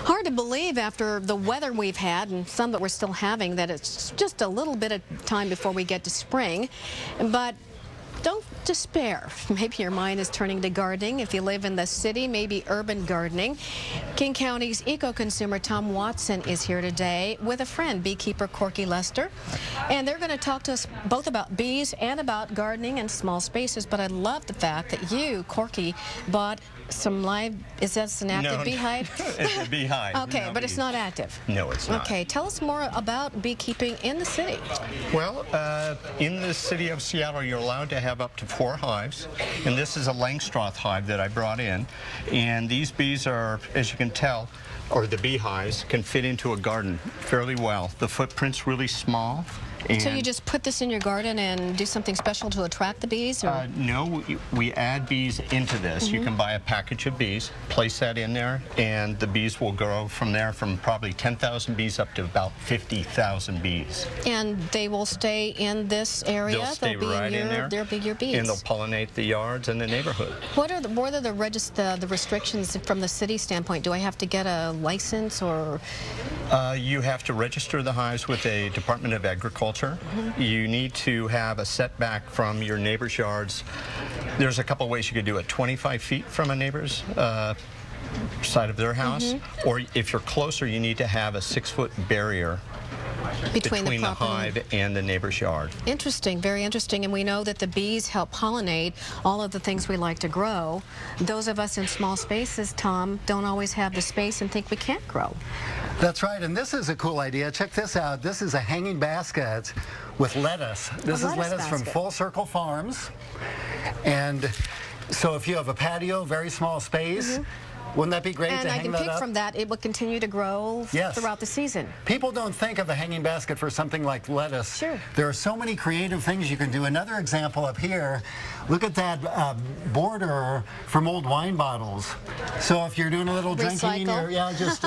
Hard to believe after the weather we've had and some that we're still having that it's just a little bit of time before we get to spring. But don't despair. Maybe your mind is turning to gardening. If you live in the city, maybe urban gardening. King County's eco-consumer Tom Watson is here today with a friend, beekeeper Corky Luster. And they're going to talk to us both about bees and about gardening and small spaces. But I love the fact that you, Corky, bought some live, is that an active beehive? It's a beehive. Okay, but it's not active. No, it's not. Okay, tell us more about beekeeping in the city. Well, in the city of Seattle, you're allowed to have up to 4 hives, and this is a Langstroth hive that I brought in, and these bees are, as you can tell, or the beehives can fit into a garden fairly well. The footprint's really small. So you just put this in your garden and do something special to attract the bees? Or? No, we add bees into this. You can buy a package of bees, place that in there, and the bees will grow from there from probably 10,000 bees up to about 50,000 bees. And they will stay in this area? They'll stay right in there. They'll be your bees. And they'll pollinate the yards and the neighborhood. What are the restrictions from the city standpoint? Do I have to get a license or? You have to register the hives with a Department of Agriculture. You need to have a setback from your neighbor's yards. There's a couple ways you could do it. 25 feet from a neighbor's side of their house, or if you're closer, you need to have a 6-foot barrier between the hive and the neighbor's yard. Interesting, very interesting. And we know that the bees help pollinate all of the things we like to grow. Those of us in small spaces, Tom, don't always have the space and think we can't grow. That's right, and this is a cool idea. Check this out. This is a hanging basket with lettuce. This is lettuce from Full Circle Farms. And so if you have a patio, very small space, wouldn't that be great to hang that up? And I can pick from that. It will continue to grow throughout the season. People don't think of a hanging basket for something like lettuce. Sure. There are so many creative things you can do. Another example up here, look at that border from old wine bottles. So if you're doing a little drinking, or just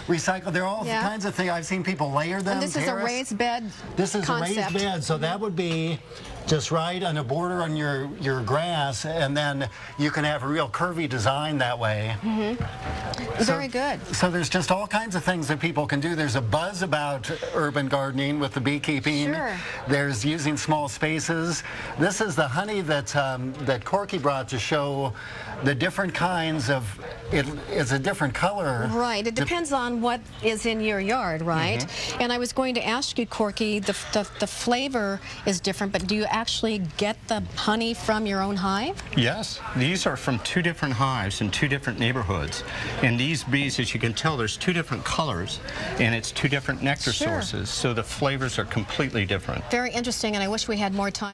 recycle. There are all kinds of things. I've seen people layer them. And this is a raised bed This is concept. a raised bed, so that would be just right on a border on your grass, and then you can have a real curvy design that way. Very good. So there's just all kinds of things that people can do. There's a buzz about urban gardening with the beekeeping. Sure. There's using small spaces. This is the honey that that Corky brought to show the different kinds of, it's a different color. Right, it depends on what is in your yard, right? And I was going to ask you, Corky, the flavor is different, but do you actually get the honey from your own hive? Yes, these are from 2 different hives in 2 different neighborhoods. And these bees, as you can tell, there's 2 different colors, and it's 2 different nectar sources, so the flavors are completely different. Very interesting, and I wish we had more time.